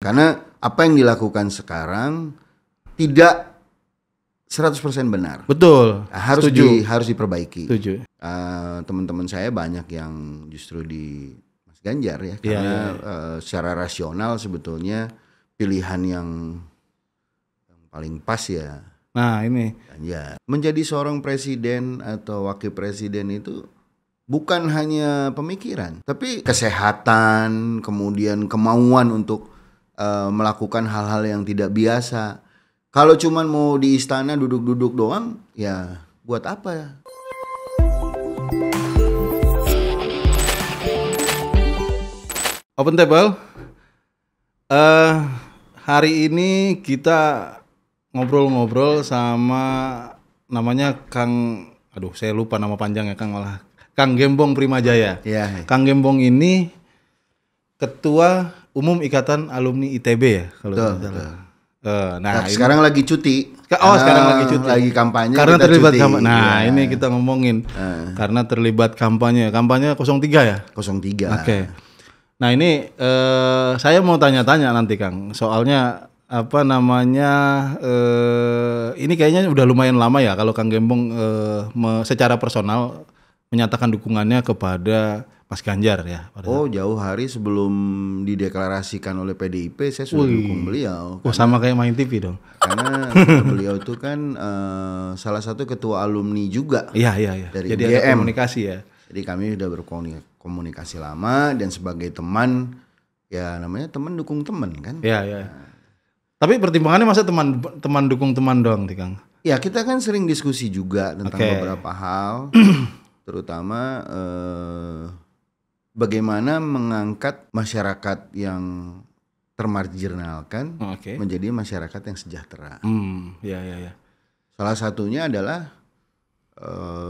Karena apa yang dilakukan sekarang tidak 100% benar. Betul. Harus diperbaiki. Setuju. Teman-teman saya banyak yang justru di Mas Ganjar ya, karena secara rasional sebetulnya pilihan yang paling pas ya. Nah ini. Ganjar. Menjadi seorang presiden atau wakil presiden itu bukan hanya pemikiran, tapi kesehatan, kemudian kemauan untuk melakukan hal-hal yang tidak biasa. Kalau cuman mau di istana duduk-duduk doang, ya buat apa ya? Open Table. Hari ini kita ngobrol-ngobrol sama namanya saya lupa nama panjangnya Kang Gembong Primajaya. Ya. Kang Gembong ini Ketua Umum Ikatan Alumni ITB ya kalau tidak salah. Sekarang lagi cuti. Sekarang lagi cuti. Lagi kampanye. Karena terlibat kampanye. Nah, ini kita ngomongin. Karena terlibat kampanye. Kampanye 03 ya? 03. Oke. Nah, ini saya mau tanya-tanya nanti Kang. Soalnya ini kayaknya udah lumayan lama ya kalau Kang Gembong secara personal menyatakan dukungannya kepada Mas Ganjar ya. Jauh hari sebelum dideklarasikan oleh PDIP saya sudah dukung beliau. Sama kayak main TV dong. Karena beliau itu kan salah satu ketua alumni juga. Iya. Dari jadi UGM. ada komunikasi ya. Jadi kami udah berkomunikasi lama dan sebagai teman, ya namanya teman dukung teman kan. Iya. Tapi pertimbangannya masa teman dukung teman doang nih Kang? Ya kita kan sering diskusi juga tentang beberapa hal, terutama bagaimana mengangkat masyarakat yang termarginalkan menjadi masyarakat yang sejahtera. Iya. Salah satunya adalah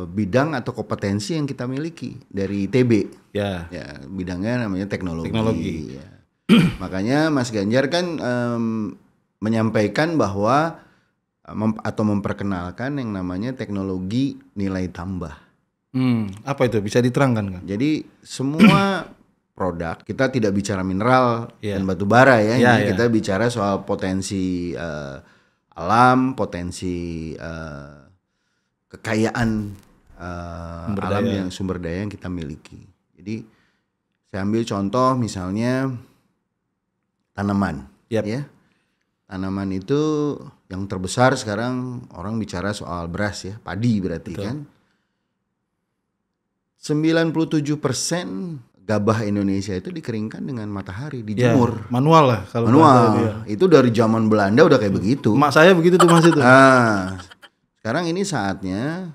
bidang atau kompetensi yang kita miliki dari ITB. Ya, bidangnya namanya teknologi. Ya. Makanya Mas Ganjar kan menyampaikan bahwa atau memperkenalkan yang namanya teknologi nilai tambah. Apa itu? Bisa diterangkan kan? Jadi semua produk, kita tidak bicara mineral dan batu bara ya. Kita bicara soal potensi alam, potensi kekayaan alam yang sumber daya yang kita miliki. Jadi saya ambil contoh misalnya tanaman. Ya. Tanaman itu yang terbesar sekarang orang bicara soal beras ya, padi berarti. Betul. Kan. 97% gabah Indonesia itu dikeringkan dengan matahari, dijemur. Manual lah kalau manual. Itu dari zaman Belanda udah kayak begitu. Mak saya begitu tuh Mas itu. Sekarang ini saatnya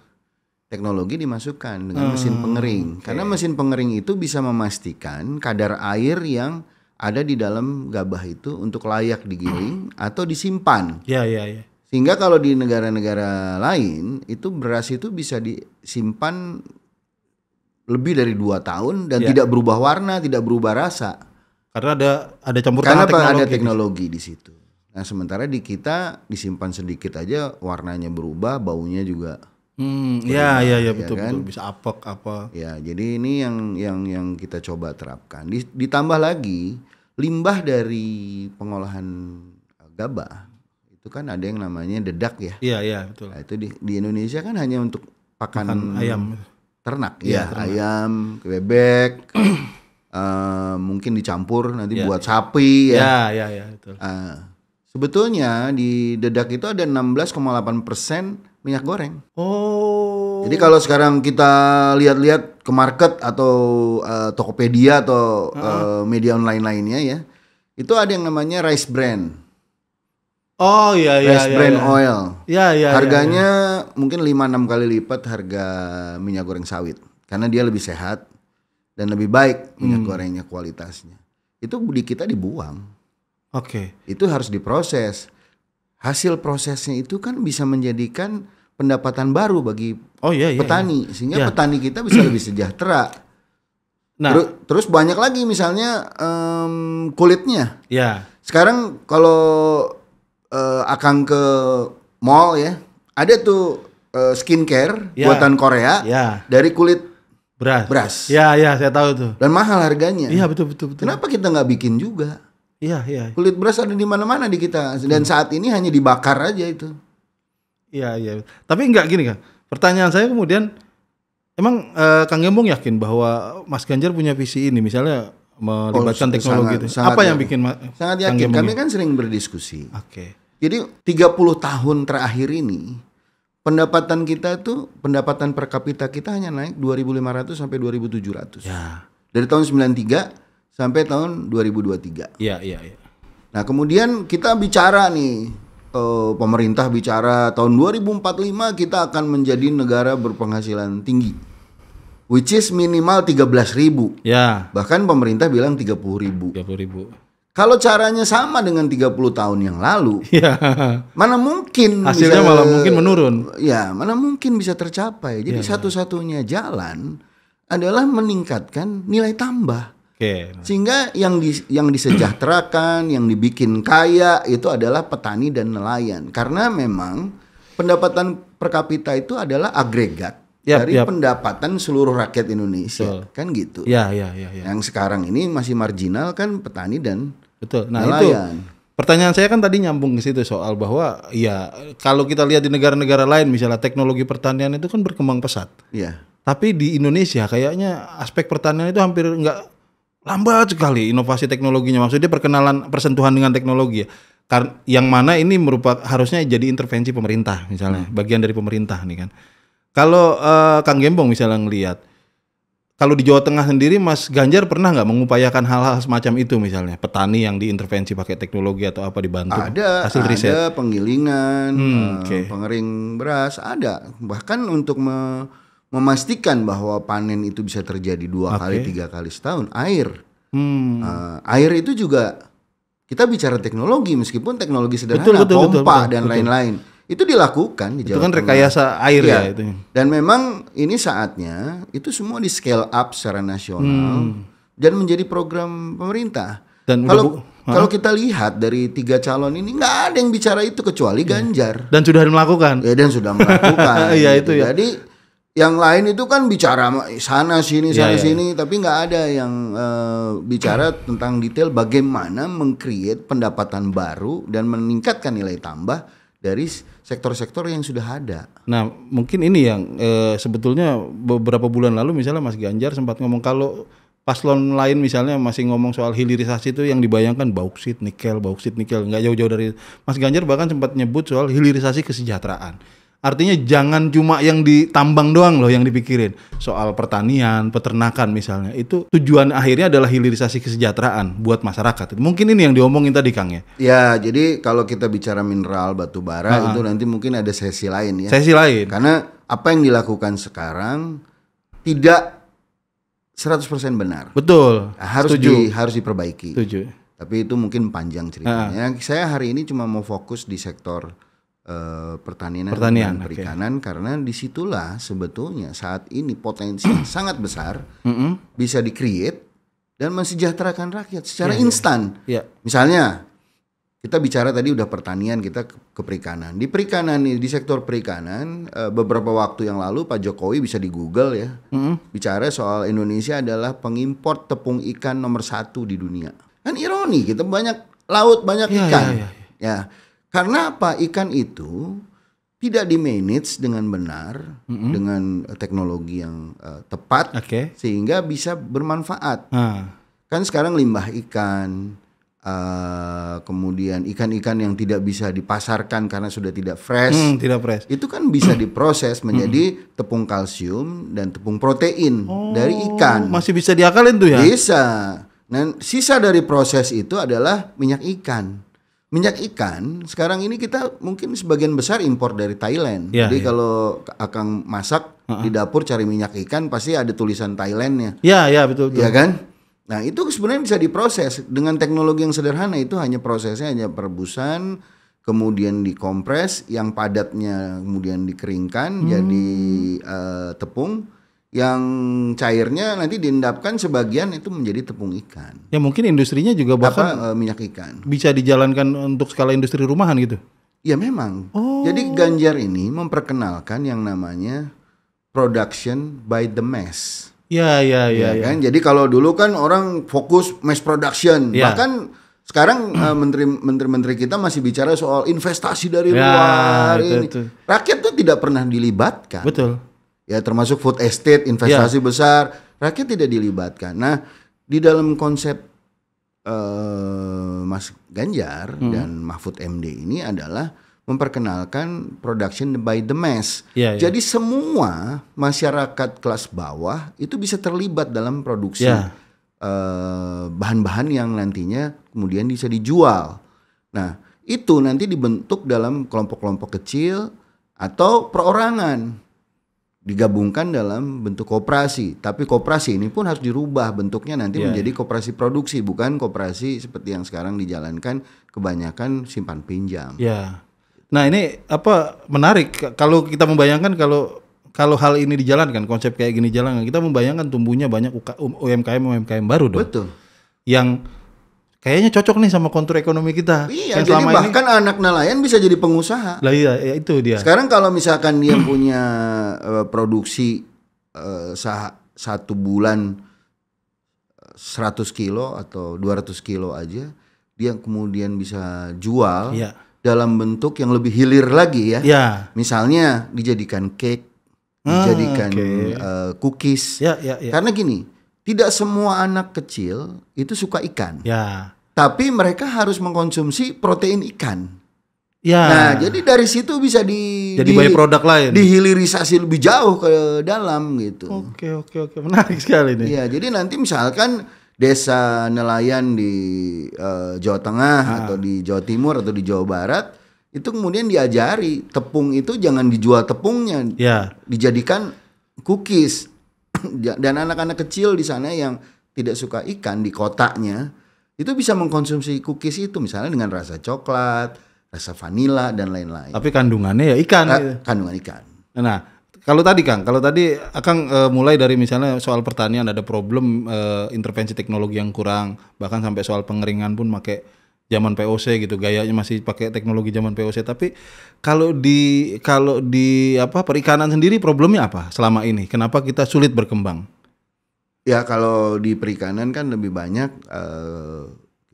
teknologi dimasukkan dengan mesin pengering. Karena mesin pengering itu bisa memastikan kadar air yang ada di dalam gabah itu untuk layak digiling atau disimpan. Iya. Sehingga kalau di negara-negara lain itu beras itu bisa disimpan lebih dari 2 tahun dan tidak berubah warna, tidak berubah rasa. Karena ada campur tangan teknologi. Karena ada teknologi di situ. Nah, sementara di kita disimpan sedikit aja warnanya berubah, baunya juga. Iya betul kan? Bisa apek apa. Ya, jadi ini yang kita coba terapkan. Ditambah lagi limbah dari pengolahan gabah. Itu kan ada yang namanya dedak ya. Iya, betul. Nah, itu di Indonesia kan hanya untuk pakan ayam. Ternak ayam, bebek, mungkin dicampur nanti buat sapi ya. Iya, betul. Sebetulnya di dedak itu ada 16,8% minyak goreng. Jadi kalau sekarang kita lihat-lihat ke market atau Tokopedia atau media online lainnya ya, itu ada yang namanya rice bran. Rice bran oil. Harganya mungkin 5-6 kali lipat harga minyak goreng sawit. Karena dia lebih sehat dan lebih baik minyak gorengnya kualitasnya. Itu di kita dibuang. Itu harus diproses. Hasil prosesnya itu kan bisa menjadikan pendapatan baru bagi petani. Sehingga petani kita bisa lebih sejahtera. Terus banyak lagi misalnya kulitnya. Sekarang kalau Akang ke mall ya, ada tuh skincare buatan Korea dari kulit beras. Iya, saya tahu tuh. Dan mahal harganya. Iya, betul. Kenapa kita nggak bikin juga? Iya, iya. Kulit beras ada di mana-mana di kita. Dan saat ini hanya dibakar aja itu. Iya, iya. Tapi enggak gini Kang. Pertanyaan saya kemudian, emang Kang Gembong yakin bahwa Mas Ganjar punya visi ini, misalnya melibatkan teknologi itu? Apa yang bikin sangat yakin. Kami kan sering berdiskusi. Oke. Jadi 30 tahun terakhir ini pendapatan kita itu, pendapatan per kapita kita hanya naik 2.500 sampai 2.700. Ya. Dari tahun 93 sampai tahun 2023. Iya, iya, iya. Nah, kemudian kita bicara nih, pemerintah bicara tahun 2045 kita akan menjadi negara berpenghasilan tinggi. Which is minimal 13.000. Ya. Bahkan pemerintah bilang 30.000. 30.000. Kalau caranya sama dengan 30 tahun yang lalu, ya. Mana mungkin hasilnya bisa, malah mungkin menurun. Ya, mana mungkin bisa tercapai. Jadi satu-satunya jalan adalah meningkatkan nilai tambah. Sehingga yang disejahterakan, yang dibikin kaya itu adalah petani dan nelayan. Karena memang pendapatan per kapita itu adalah agregat dari pendapatan seluruh rakyat Indonesia. Kan gitu. Ya. Yang sekarang ini masih marginal kan petani dan Nah, nelayan. Itu pertanyaan saya kan tadi nyambung ke situ soal bahwa ya kalau kita lihat di negara-negara lain misalnya teknologi pertanian itu kan berkembang pesat. Iya. Tapi di Indonesia kayaknya aspek pertanian itu hampir lambat sekali inovasi teknologinya, maksudnya persentuhan dengan teknologi ya. Yang mana ini harusnya jadi intervensi pemerintah misalnya, bagian dari pemerintah nih kan. Kalau Kang Gembong misalnya ngelihat, kalau di Jawa Tengah sendiri Mas Ganjar pernah nggak mengupayakan hal-hal semacam itu misalnya, petani yang diintervensi pakai teknologi atau apa dibantu hasil riset? Ada penggilingan, pengering beras, ada. Bahkan untuk memastikan bahwa panen itu bisa terjadi 2 kali 3 kali setahun, air itu juga kita bicara teknologi, meskipun teknologi sederhana, pompa dan lain-lain itu dilakukan di Jawa Tengah. Itu kan rekayasa air ya itu. Dan memang ini saatnya itu semua di scale up secara nasional dan menjadi program pemerintah. Dan kalau kita lihat dari 3 calon ini nggak ada yang bicara itu kecuali Ganjar. Dan sudah melakukan. Ya, dan sudah melakukan. Iya itu ya. Jadi yang lain itu kan bicara sana sini sini, tapi nggak ada yang bicara tentang detail bagaimana meng-create pendapatan baru dan meningkatkan nilai tambah dari sektor-sektor yang sudah ada. Nah, mungkin ini yang sebetulnya beberapa bulan lalu misalnya Mas Ganjar sempat ngomong, kalau paslon lain misalnya masih ngomong soal hilirisasi itu yang dibayangkan bauksit, nikel, nggak jauh-jauh dari Mas Ganjar bahkan sempat nyebut soal hilirisasi kesejahteraan. Artinya jangan cuma yang ditambang doang loh yang dipikirin. Soal pertanian, peternakan misalnya. Itu tujuan akhirnya adalah hilirisasi kesejahteraan buat masyarakat. Mungkin ini yang diomongin tadi Kang ya? Ya, jadi kalau kita bicara mineral, batu bara itu nanti mungkin ada sesi lain ya. Sesi lain. Karena apa yang dilakukan sekarang tidak 100% benar. Betul. Harus diperbaiki. Setuju. Tapi itu mungkin panjang ceritanya. Saya hari ini cuma mau fokus di sektor pertanian dan perikanan, karena disitulah sebetulnya saat ini potensi yang sangat besar bisa di-create dan mensejahterakan rakyat secara instan. Misalnya kita bicara tadi udah pertanian, kita ke perikanan. Di perikanan, di sektor perikanan beberapa waktu yang lalu Pak Jokowi bisa di Google ya, bicara soal Indonesia adalah pengimpor tepung ikan nomor 1 di dunia. Kan ironi, kita banyak laut, banyak ikan. Ya. Karena apa? Ikan itu tidak di-manage dengan benar, dengan teknologi yang tepat, sehingga bisa bermanfaat. Kan sekarang limbah ikan, kemudian ikan-ikan yang tidak bisa dipasarkan karena sudah tidak fresh, itu kan bisa diproses menjadi tepung kalsium dan tepung protein dari ikan. Masih bisa diakalin tuh ya? Bisa. Nah, sisa dari proses itu adalah minyak ikan. Minyak ikan sekarang ini kita mungkin sebagian besar impor dari Thailand. Jadi kalau Akang masak di dapur cari minyak ikan pasti ada tulisan Thailandnya. Iya betul. Iya kan? Nah itu sebenarnya bisa diproses dengan teknologi yang sederhana. Itu hanya prosesnya hanya perebusan, kemudian dikompres, yang padatnya kemudian dikeringkan jadi tepung. Yang cairnya nanti diendapkan sebagian itu menjadi tepung ikan. Ya mungkin industrinya juga bahkan minyak ikan. Bisa dijalankan untuk skala industri rumahan gitu. Ya memang. Jadi Ganjar ini memperkenalkan yang namanya production by the mass. Iya. Kan? Jadi kalau dulu kan orang fokus mass production. Bahkan Sekarang menteri-menteri kita masih bicara soal investasi dari luar ini. Rakyat tuh tidak pernah dilibatkan. Betul. Ya termasuk food estate, investasi besar, rakyat tidak dilibatkan. Nah, di dalam konsep Mas Ganjar dan Mahfud MD ini adalah memperkenalkan production by the mass. Jadi semua masyarakat kelas bawah itu bisa terlibat dalam produksi. Bahan-bahan yang nantinya kemudian bisa dijual. Nah, itu nanti dibentuk dalam kelompok-kelompok kecil atau perorangan, digabungkan dalam bentuk koperasi. Tapi koperasi ini pun harus dirubah bentuknya nanti menjadi koperasi produksi, bukan koperasi seperti yang sekarang dijalankan kebanyakan simpan pinjam. Nah, ini menarik kalau kita membayangkan kalau hal ini dijalankan, konsep kayak gini jalankan, kita membayangkan tumbuhnya banyak UMKM baru dong. Betul. Yang kayaknya cocok nih sama kontur ekonomi kita. Iya, jadi bahkan anak nelayan bisa jadi pengusaha. Lah iya, itu dia. Sekarang kalau misalkan dia punya produksi satu bulan 100 kilo atau 200 kilo aja, dia kemudian bisa jual dalam bentuk yang lebih hilir lagi ya. Misalnya dijadikan cake, dijadikan cookies. Karena gini, tidak semua anak kecil itu suka ikan. Tapi mereka harus mengkonsumsi protein ikan. Nah, jadi dari situ bisa jadi byproduct lain. Dihilirisasi lebih jauh ke dalam gitu. Oke. Menarik sekali nih. Iya, jadi nanti misalkan desa nelayan di Jawa Tengah atau di Jawa Timur atau di Jawa Barat itu kemudian diajari tepung itu jangan dijual tepungnya, dijadikan cookies. Dan anak-anak kecil di sana yang tidak suka ikan di kotanya itu bisa mengkonsumsi cookies itu misalnya dengan rasa coklat, rasa vanila dan lain-lain. Tapi kandungannya ya ikan. Kandungan ikan. Nah, kalau tadi Akang mulai dari misalnya soal pertanian ada problem intervensi teknologi yang kurang, bahkan sampai soal pengeringan pun pakai zaman POC gitu, gayanya masih pakai teknologi zaman POC. Tapi kalau di perikanan sendiri problemnya apa selama ini? Kenapa kita sulit berkembang? Ya kalau di perikanan kan lebih banyak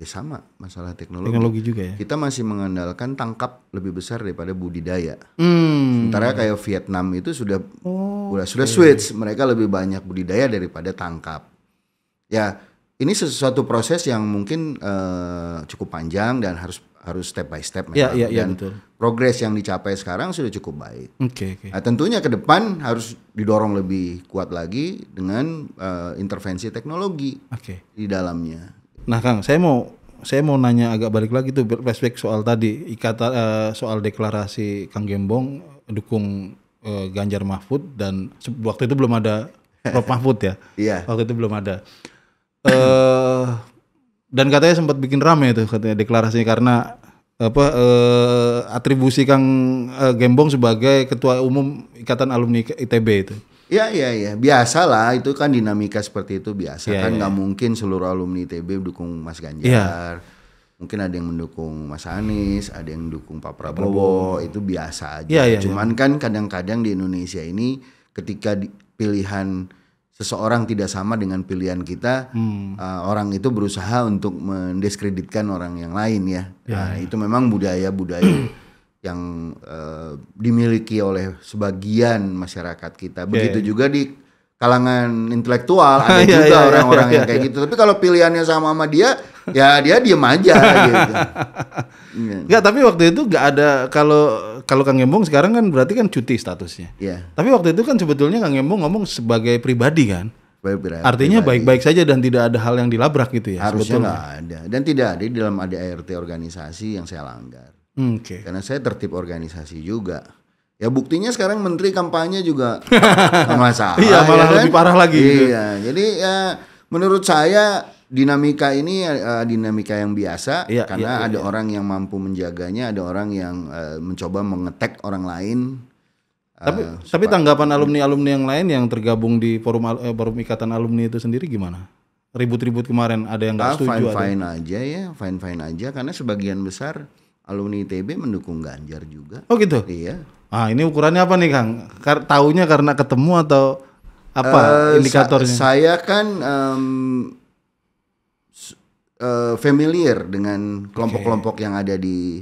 sama masalah teknologi. Teknologi juga ya. Kita masih mengandalkan tangkap lebih besar daripada budidaya. Sementara kayak Vietnam itu sudah switch, mereka lebih banyak budidaya daripada tangkap. Ya. Ini sesuatu proses yang mungkin cukup panjang dan harus step by step memang. Dan betul. Progres yang dicapai sekarang sudah cukup baik. Nah, tentunya ke depan harus didorong lebih kuat lagi dengan intervensi teknologi di dalamnya. Nah, Kang, saya mau nanya agak balik lagi tuh flashback soal tadi soal deklarasi Kang Gembong dukung Ganjar Mahfud dan waktu itu belum ada Prof Mahfud ya. Waktu itu belum ada. Dan katanya sempat bikin rame itu katanya deklarasinya karena atribusi Kang Gembong sebagai ketua umum Ikatan Alumni ITB itu. Iya. Biasalah itu kan dinamika seperti itu biasa kan nggak mungkin seluruh alumni ITB mendukung Mas Ganjar. Mungkin ada yang mendukung Mas Anies, ada yang mendukung Pak Prabowo. Itu biasa aja. Cuman kan kadang-kadang di Indonesia ini ketika pilihan seseorang tidak sama dengan pilihan kita, orang itu berusaha untuk mendiskreditkan orang yang lain ya. Itu memang budaya-budaya yang dimiliki oleh sebagian masyarakat kita. Begitu juga di kalangan intelektual ada juga orang-orang yang kayak gitu. Tapi kalau pilihannya sama dia, ya dia diem aja gitu. Enggak, tapi waktu itu nggak ada kalau Kang Gembong sekarang kan berarti kan cuti statusnya. Tapi waktu itu kan sebetulnya Kang Gembong ngomong sebagai pribadi kan. Artinya baik-baik saja dan tidak ada hal yang dilabrak gitu ya. Harusnya nggak ada dan tidak ada di dalam ADART organisasi yang saya langgar. Karena saya tertib organisasi juga. Ya buktinya sekarang menteri kampanye juga masalah. Malah lebih parah lagi. Jadi ya menurut saya dinamika ini dinamika yang biasa karena ada orang yang mampu menjaganya, ada orang yang mencoba mengetek orang lain. Tapi tanggapan alumni-alumni yang lain yang tergabung di forum Ikatan Alumni itu sendiri gimana? Ribut-ribut kemarin ada yang nggak setuju? Fine aja karena sebagian besar alumni ITB mendukung Ganjar juga. Oh gitu? Iya. Ini ukurannya apa nih Kang? Taunya karena ketemu atau apa indikatornya? Saya kan familiar dengan kelompok-kelompok yang ada di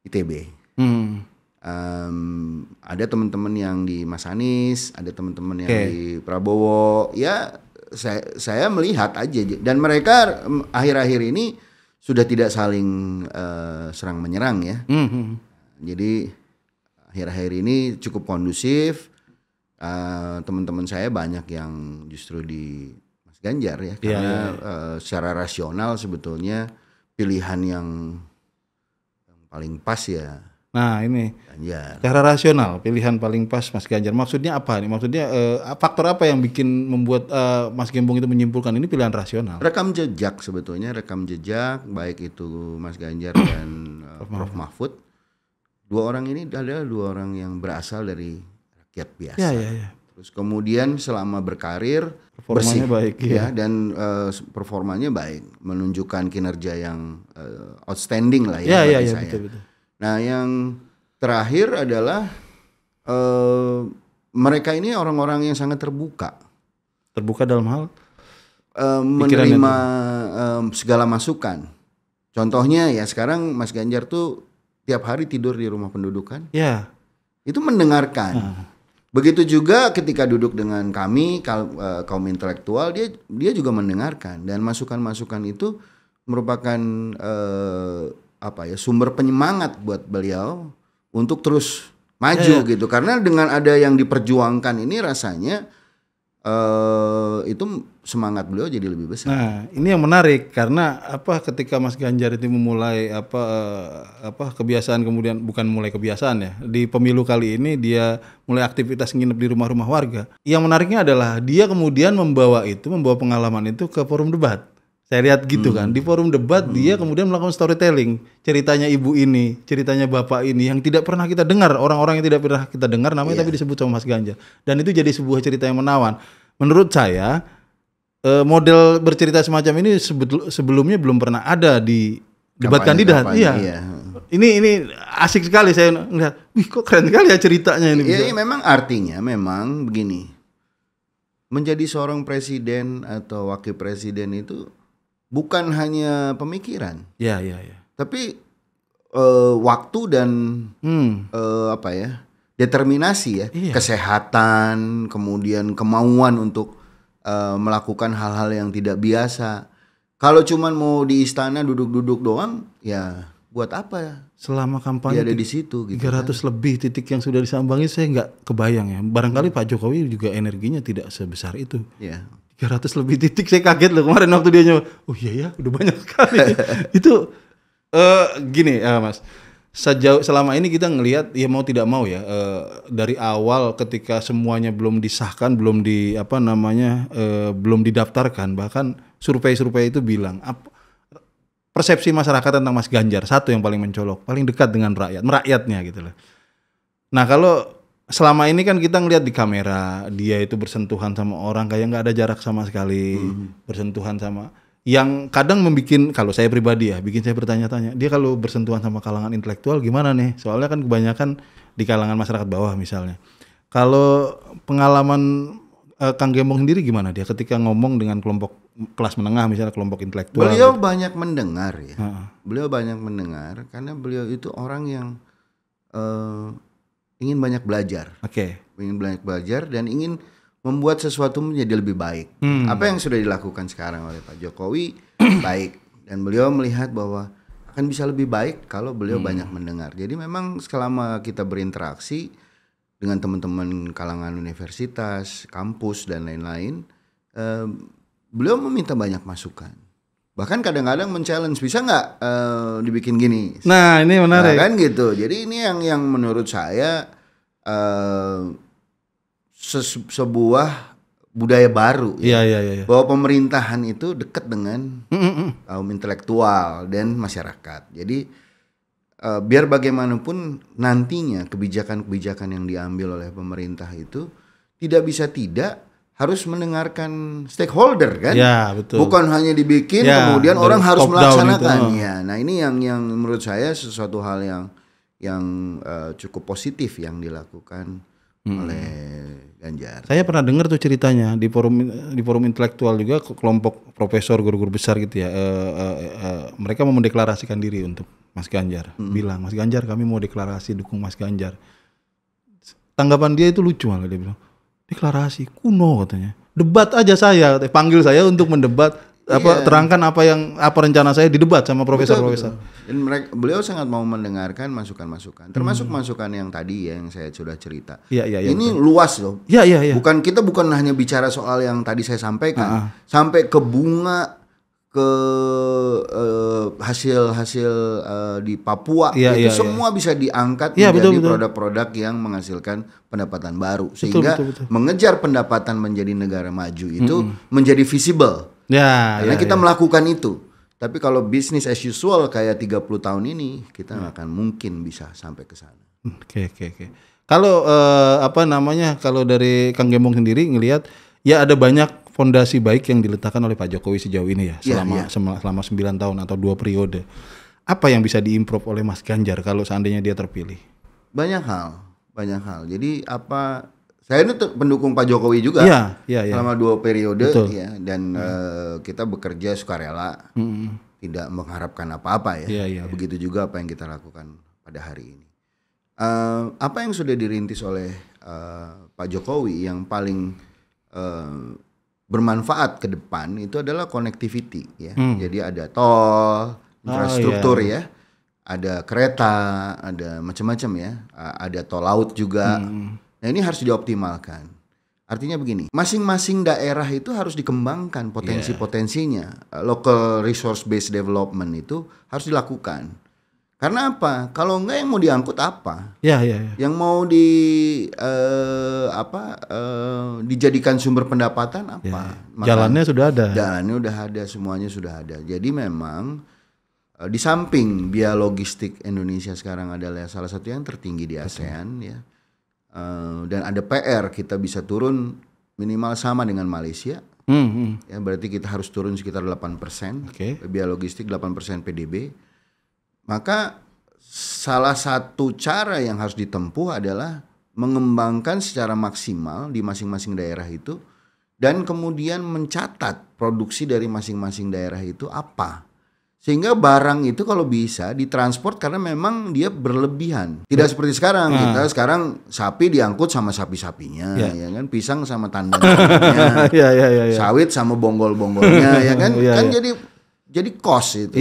ITB. Ada teman-teman yang di Mas Anies, ada teman-teman yang di Prabowo. Ya, saya melihat aja, dan mereka akhir-akhir ini sudah tidak saling serang menyerang ya. Jadi akhir-akhir ini cukup kondusif. Teman-teman saya banyak yang justru di Mas Ganjar ya, karena secara rasional sebetulnya pilihan yang paling pas ya. Nah ini Ganjar. Secara rasional pilihan paling pas Mas Ganjar. Maksudnya apa nih? Maksudnya faktor apa yang bikin membuat Mas Gembong itu menyimpulkan ini pilihan rasional? Rekam jejak sebetulnya, rekam jejak baik itu Mas Ganjar dan Prof Mahfud. Dua orang ini adalah dua orang yang berasal dari rakyat biasa. Ya. Terus kemudian selama berkarir Performanya bersih, baik ya, dan performanya baik, menunjukkan kinerja yang outstanding lah ya bagi saya. Betul. Nah yang terakhir adalah mereka ini orang-orang yang sangat terbuka. Terbuka dalam hal menerima segala masukan. Contohnya ya sekarang Mas Ganjar tuh tiap hari tidur di rumah pendudukan. Ya. Itu mendengarkan. Begitu juga ketika duduk dengan kami kaum intelektual, dia juga mendengarkan, dan masukan-masukan itu merupakan sumber penyemangat buat beliau untuk terus maju gitu. Karena dengan ada yang diperjuangkan ini rasanya itu semangat beliau jadi lebih besar. Nah, ini yang menarik karena ketika Mas Ganjar itu memulai kebiasaan, kemudian bukan mulai kebiasaan ya. Di pemilu kali ini dia mulai aktivitas nginep di rumah-rumah warga. Yang menariknya adalah dia kemudian membawa pengalaman itu ke forum debat. Saya lihat gitu kan. Di forum debat dia kemudian melakukan storytelling. Ceritanya ibu ini, ceritanya bapak ini yang tidak pernah kita dengar, orang-orang yang tidak pernah kita dengar namanya tapi disebut sama Mas Ganjar. Dan itu jadi sebuah cerita yang menawan. Menurut saya model bercerita semacam ini sebelumnya belum pernah ada di debat kandidat. Iya. Ini asik sekali saya ngeliat. Wih, kok keren sekali ya ceritanya ini. Iya, memang artinya memang begini. Menjadi seorang presiden atau wakil presiden itu bukan hanya pemikiran. Iya. Tapi waktu dan determinasi ya. Iya. Kesehatan, kemudian kemauan untuk melakukan hal-hal yang tidak biasa. Kalau cuman mau di istana duduk-duduk doang, ya buat apa ya? Selama kampanye dia ada di situ gitu 300 kan. Lebih titik yang sudah disambangi, saya nggak kebayang ya. Barangkali Pak Jokowi juga energinya tidak sebesar itu. Ya. 300 lebih titik, saya kaget loh kemarin waktu dia nyoba. Oh iya ya, udah banyak sekali. Itu gini Mas. Selama ini kita ngelihat ya mau tidak mau ya dari awal ketika semuanya belum disahkan, belum didaftarkan, bahkan survei-survei itu bilang persepsi masyarakat tentang Mas Ganjar satu yang paling mencolok, paling dekat dengan merakyatnya gitu loh. Nah kalau selama ini kan kita ngelihat di kamera dia itu bersentuhan sama orang kayak nggak ada jarak sama sekali, bersentuhan sama yang kadang kalau saya pribadi ya, bikin saya bertanya-tanya, dia kalau bersentuhan sama kalangan intelektual gimana nih? Soalnya kan kebanyakan di kalangan masyarakat bawah misalnya. Kalau pengalaman Kang Gembong sendiri gimana dia ketika ngomong dengan kelompok kelas menengah misalnya, kelompok intelektual? Beliau banyak mendengar ya. Beliau banyak mendengar karena beliau itu orang yang ingin banyak belajar. Ingin banyak belajar dan ingin membuat sesuatu menjadi lebih baik. Apa yang sudah dilakukan sekarang oleh Pak Jokowi baik, dan beliau melihat bahwa akan bisa lebih baik kalau beliau banyak mendengar. Jadi memang selama kita berinteraksi dengan teman-teman kalangan universitas, kampus dan lain-lain, beliau meminta banyak masukan. Bahkan kadang-kadang men-challenge, bisa nggak dibikin gini? Nah ini menarik. Nah, kan gitu. Jadi ini yang menurut saya sebuah budaya baru ya. Bahwa pemerintahan itu dekat dengan kaum intelektual dan masyarakat. Jadi biar bagaimanapun nantinya kebijakan-kebijakan yang diambil oleh pemerintah itu tidak harus mendengarkan stakeholder kan. Ya, betul. Bukan hanya dibikin kemudian orang harus melaksanakannya. Nah ini yang menurut saya sesuatu hal yang cukup positif yang dilakukan oleh Ganjar. Saya pernah dengar tuh ceritanya di forum intelektual juga, kelompok profesor guru-guru besar gitu ya. Mereka mau mendeklarasikan diri untuk Mas Ganjar. Bilang, Mas Ganjar kami mau deklarasi dukung Mas Ganjar. Tanggapan dia itu lucu malah, dia bilang, deklarasi kuno katanya. Debat aja saya, panggil saya untuk mendebat, terangkan apa rencana saya, didebat sama profesor-profesor. Dan beliau sangat mau mendengarkan masukan-masukan, termasuk masukan yang tadi yang saya sudah cerita. Ini betul. Luas loh. Kita bukan hanya bicara soal yang tadi saya sampaikan, sampai ke bunga, ke hasil-hasil di Papua, semua bisa diangkat menjadi produk-produk yang menghasilkan pendapatan baru, sehingga mengejar pendapatan menjadi negara maju itu menjadi visible. Karena kita melakukan itu. Tapi kalau bisnis as usual kayak 30 tahun ini, kita nggak akan mungkin bisa sampai ke sana. Oke. Kalau kalau dari Kang Gembong sendiri ngelihat, ya ada banyak fondasi baik yang diletakkan oleh Pak Jokowi sejauh ini ya, selama 9 tahun atau 2 periode. Apa yang bisa diimprove oleh Mas Ganjar kalau seandainya dia terpilih? Banyak hal. Jadi saya ini pendukung Pak Jokowi juga selama 2 periode. Dan kita bekerja sukarela, tidak mengharapkan apa-apa ya. Begitu juga apa yang kita lakukan pada hari ini. Apa yang sudah dirintis oleh Pak Jokowi yang paling bermanfaat ke depan itu adalah connectivity ya. Jadi ada tol, infrastruktur ya. Ada kereta, ada macam-macam ya. Ada tol laut juga. Nah, ini harus dioptimalkan. Artinya begini, masing-masing daerah itu harus dikembangkan potensi-potensinya. Local resource based development itu harus dilakukan. Karena apa? Kalau enggak, yang mau diangkut apa? Yang mau dijadikan sumber pendapatan apa? Jalannya sudah ada. Jalannya udah ada, semuanya sudah ada. Jadi memang di samping biaya logistik Indonesia sekarang adalah salah satu yang tertinggi di ASEAN ya. Dan ada PR, kita bisa turun minimal sama dengan Malaysia. Ya, berarti kita harus turun sekitar 8%. Biaya logistik 8% PDB. Maka salah satu cara yang harus ditempuh adalah mengembangkan secara maksimal di masing-masing daerah itu, dan kemudian mencatat produksi dari masing-masing daerah itu apa. Sehingga barang itu kalau bisa ditransport, karena memang dia berlebihan. Tidak seperti sekarang. Kita sekarang sapi diangkut sama sapi-sapinya, ya kan, pisang sama tandan-tandannya, sawit sama bonggol-bonggolnya, ya kan, jadi cost itu.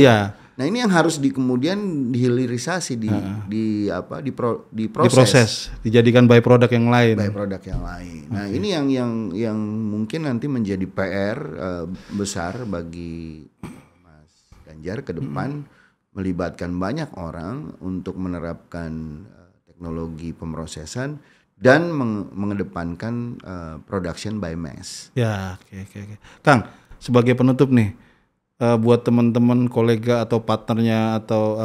Nah, ini yang harus kemudian dihilirisasi, diproses, dijadikan by product yang lain. Nah, ini yang mungkin nanti menjadi PR besar bagi Ganjar ke depan, melibatkan banyak orang untuk menerapkan teknologi pemrosesan dan mengedepankan production by mass. Oke. Kang, sebagai penutup nih, buat teman-teman kolega atau partnernya atau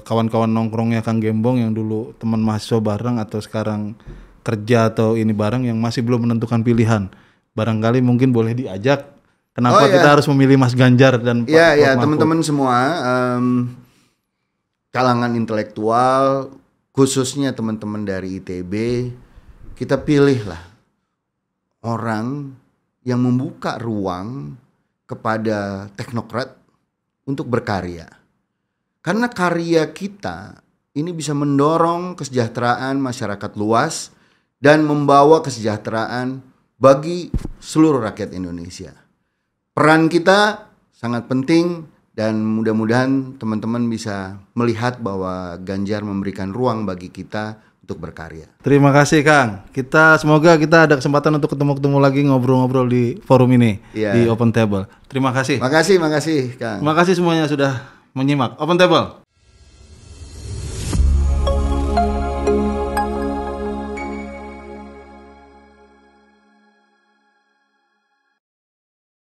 kawan-kawan nongkrongnya Kang Gembong yang dulu teman mahasiswa bareng atau sekarang kerja atau ini bareng yang masih belum menentukan pilihan, barangkali mungkin boleh diajak. Kenapa kita harus memilih Mas Ganjar dan Pak Mahfud? Teman-teman semua, kalangan intelektual, khususnya teman-teman dari ITB, kita pilihlah orang yang membuka ruang kepada teknokrat untuk berkarya. Karena karya kita ini bisa mendorong kesejahteraan masyarakat luas dan membawa kesejahteraan bagi seluruh rakyat Indonesia. Peran kita sangat penting, dan mudah-mudahan teman-teman bisa melihat bahwa Ganjar memberikan ruang bagi kita untuk berkarya. Terima kasih Kang. Semoga kita ada kesempatan untuk ketemu lagi, ngobrol-ngobrol di forum ini, di Open Table. Terima kasih. Makasih Kang. Terima kasih semuanya sudah menyimak Open Table.